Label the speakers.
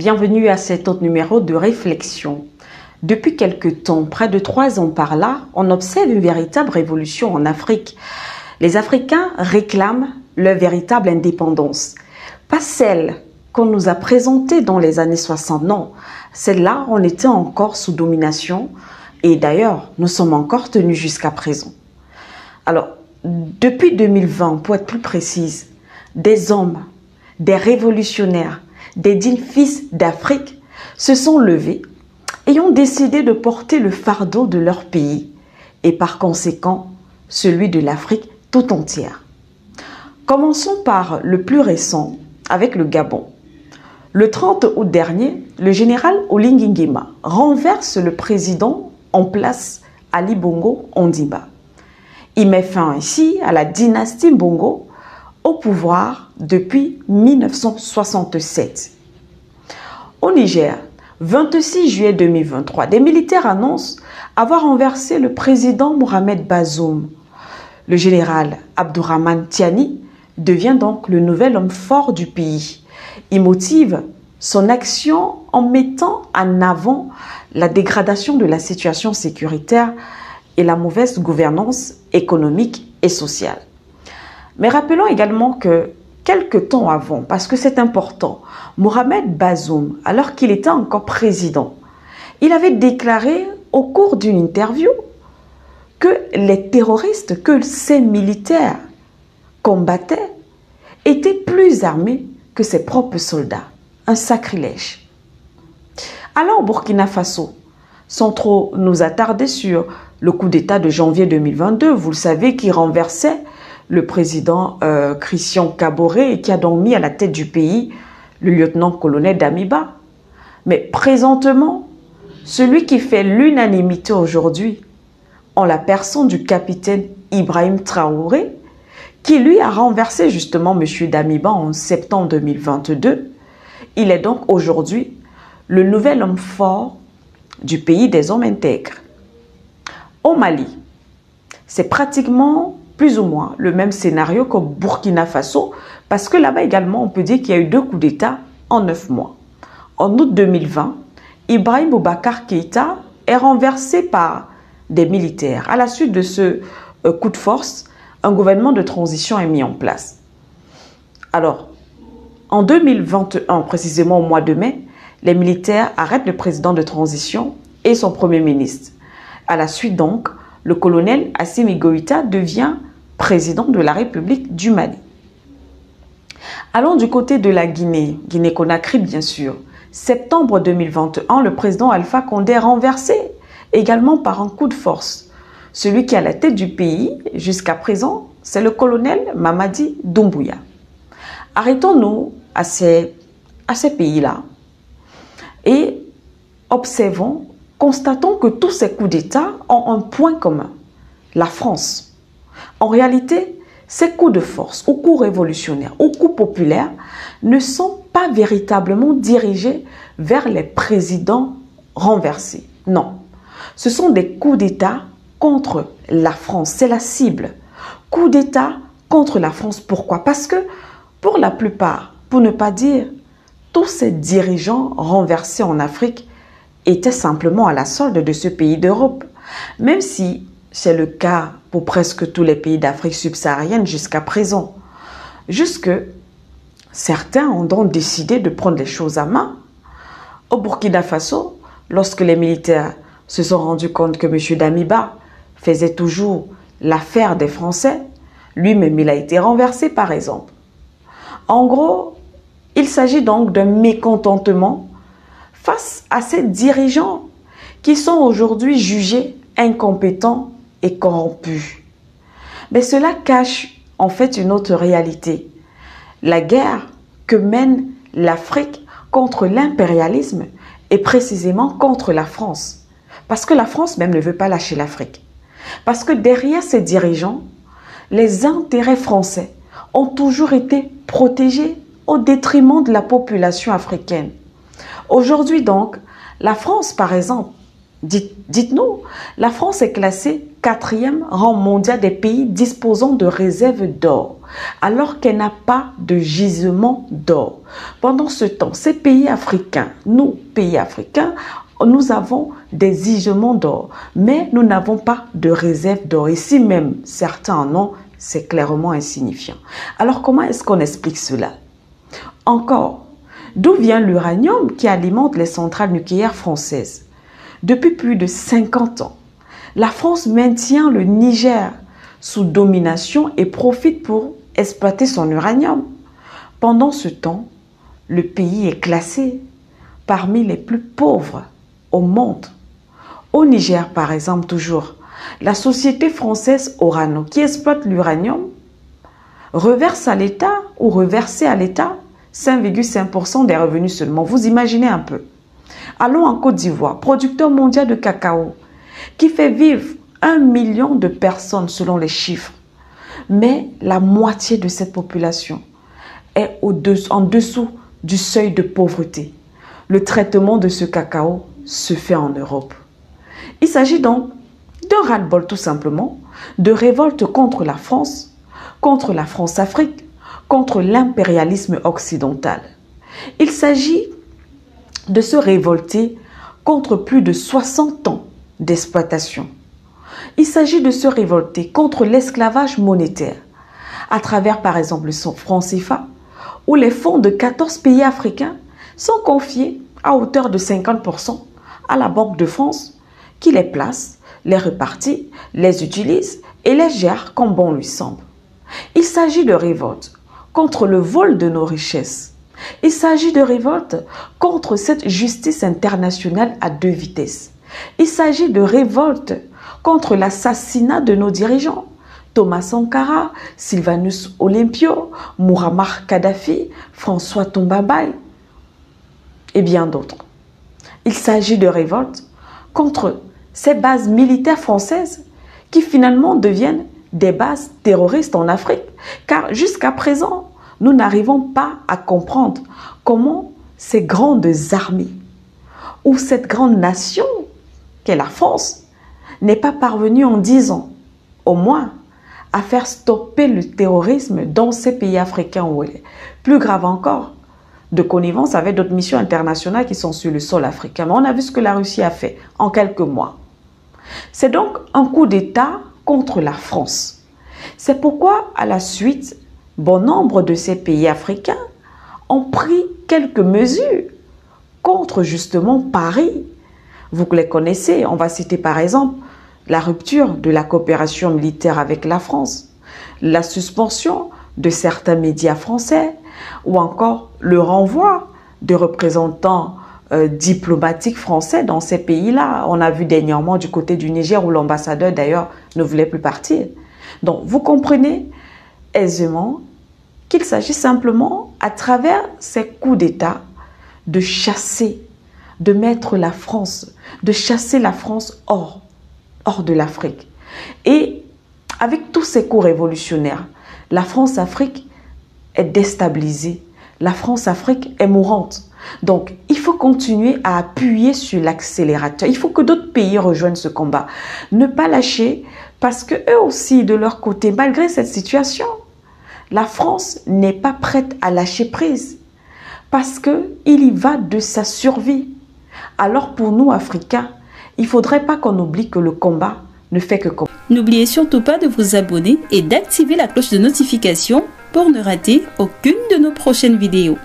Speaker 1: Bienvenue à cet autre numéro de réflexion. Depuis quelque temps, près de 3 ans par là, on observe une véritable révolution en Afrique. Les Africains réclament leur véritable indépendance. Pas celle qu'on nous a présentée dans les années 60, non. Celle-là, on était encore sous domination et d'ailleurs, nous sommes encore tenus jusqu'à présent. Alors, depuis 2020, pour être plus précise, des hommes, des révolutionnaires, des dignes fils d'Afrique se sont levés et ont décidé de porter le fardeau de leur pays et par conséquent celui de l'Afrique tout entière. Commençons par le plus récent avec le Gabon. Le 30 août dernier, le général Oligui Nguema renverse le président en place Ali Bongo Ondimba. Il met fin ainsi à la dynastie Bongo au pouvoir depuis 1967. Au Niger, 26 juillet 2023, des militaires annoncent avoir renversé le président Mohamed Bazoum. Le général Abdourahmane Tiani devient donc le nouvel homme fort du pays. Il motive son action en mettant en avant la dégradation de la situation sécuritaire et la mauvaise gouvernance économique et sociale. Mais rappelons également que quelque temps avant, parce que c'est important, Mohamed Bazoum, alors qu'il était encore président, il avait déclaré au cours d'une interview que les terroristes que ces militaires combattaient étaient plus armés que ses propres soldats. Un sacrilège. Alors au Burkina Faso, sans trop nous attarder sur le coup d'État de janvier 2022, vous le savez, qui renversait le président Christian Kaboré et qui a donc mis à la tête du pays le lieutenant-colonel Damiba. Mais présentement, celui qui fait l'unanimité aujourd'hui, en la personne du capitaine Ibrahim Traoré, qui lui a renversé justement M. Damiba en septembre 2022, il est donc aujourd'hui le nouvel homme fort du pays des hommes intègres. Au Mali, c'est pratiquement plus ou moins le même scénario qu'au Burkina Faso, parce que là-bas également, on peut dire qu'il y a eu 2 coups d'État en 9 mois. En août 2020, Ibrahim Boubacar Keïta est renversé par des militaires. À la suite de ce coup de force, un gouvernement de transition est mis en place. Alors, en 2021, précisément au mois de mai, les militaires arrêtent le président de transition et son premier ministre. À la suite donc, le colonel Assimi Goïta devient président de la République du Mali. Allons du côté de la Guinée, Guinée-Conakry bien sûr. Septembre 2021, le président Alpha Condé est renversé également par un coup de force. Celui qui est à la tête du pays jusqu'à présent, c'est le colonel Mamadi Doumbouya. Arrêtons-nous à ces pays-là et observons, constatons que tous ces coups d'État ont un point commun, la France. En réalité, ces coups de force, ou coups révolutionnaires, ou coups populaires, ne sont pas véritablement dirigés vers les présidents renversés. Non, ce sont des coups d'État contre la France, c'est la cible. Coup d'État contre la France, pourquoi? Parce que pour la plupart, pour ne pas dire tous ces dirigeants renversés en Afrique étaient simplement à la solde de ce pays d'Europe. Même si c'est le cas pour presque tous les pays d'Afrique subsaharienne jusqu'à présent. Jusque certains ont donc décidé de prendre les choses à main. Au Burkina Faso, lorsque les militaires se sont rendus compte que M. Damiba faisait toujours l'affaire des Français, lui-même il a été renversé par exemple. En gros, il s'agit donc d'un mécontentement face à ces dirigeants qui sont aujourd'hui jugés incompétents et corrompus. Mais cela cache en fait une autre réalité. La guerre que mène l'Afrique contre l'impérialisme et précisément contre la France. Parce que la France même ne veut pas lâcher l'Afrique. Parce que derrière ces dirigeants, les intérêts français ont toujours été protégés au détriment de la population africaine. Aujourd'hui donc, la France par exemple, dites-nous, la France est classée 4e rang mondial des pays disposant de réserves d'or, alors qu'elle n'a pas de gisement d'or. Pendant ce temps, ces pays africains, nous, pays africains, nous avons des gisements d'or, mais nous n'avons pas de réserve d'or. Et si même certains en ont, c'est clairement insignifiant. Alors comment est-ce qu'on explique cela? Encore, d'où vient l'uranium qui alimente les centrales nucléaires françaises? Depuis plus de 50 ans, la France maintient le Niger sous domination et profite pour exploiter son uranium. Pendant ce temps, le pays est classé parmi les plus pauvres au monde. Au Niger, par exemple, toujours, la société française Orano, qui exploite l'uranium, reverse à l'État ou reversait à l'État 5,5% des revenus seulement. Vous imaginez un peu. Allons en Côte d'Ivoire, producteur mondial de cacao, qui fait vivre 1 million de personnes selon les chiffres. Mais la moitié de cette population est en dessous du seuil de pauvreté. Le traitement de ce cacao se fait en Europe. Il s'agit donc d'un ras-le-bol tout simplement, de révolte contre la France-Afrique, contre l'impérialisme occidental. Il s'agit de se révolter contre plus de 60 ans d'exploitation. Il s'agit de se révolter contre l'esclavage monétaire, à travers par exemple le franc CFA, où les fonds de 14 pays africains sont confiés à hauteur de 50% à la Banque de France, qui les place, les répartit, les utilise et les gère comme bon lui semble. Il s'agit de révolte contre le vol de nos richesses. Il s'agit de révolte contre cette justice internationale à 2 vitesses. Il s'agit de révolte contre l'assassinat de nos dirigeants, Thomas Sankara, Sylvanus Olympio, Muammar Kadhafi, François Tombabay et bien d'autres. Il s'agit de révolte contre ces bases militaires françaises qui finalement deviennent des bases terroristes en Afrique. Car jusqu'à présent, nous n'arrivons pas à comprendre comment ces grandes armées ou cette grande nation qu'est la France n'est pas parvenue en 10 ans, au moins, à faire stopper le terrorisme dans ces pays africains où elle est. Plus grave encore, de connivence avec d'autres missions internationales qui sont sur le sol africain. Mais on a vu ce que la Russie a fait en quelques mois. C'est donc un coup d'État contre la France. C'est pourquoi, à la suite, bon nombre de ces pays africains ont pris quelques mesures contre justement Paris. Vous les connaissez, on va citer par exemple la rupture de la coopération militaire avec la France, la suspension de certains médias français ou encore le renvoi de représentants diplomatiques français dans ces pays-là. On a vu dernièrement du côté du Niger où l'ambassadeur d'ailleurs ne voulait plus partir. Donc vous comprenez aisément qu'il s'agit simplement à travers ces coups d'État de chasser, de mettre la France, de chasser la France hors de l'Afrique. Et avec tous ces coups révolutionnaires, la France-Afrique est déstabilisée. La France-Afrique est mourante. Donc, il faut continuer à appuyer sur l'accélérateur. Il faut que d'autres pays rejoignent ce combat. Ne pas lâcher parce que eux aussi, de leur côté, malgré cette situation, la France n'est pas prête à lâcher prise parce qu'il y va de sa survie. Alors pour nous, Africains, il ne faudrait pas qu'on oublie que le combat ne fait que combattre.
Speaker 2: N'oubliez surtout pas de vous abonner et d'activer la cloche de notification pour ne rater aucune de nos prochaines vidéos.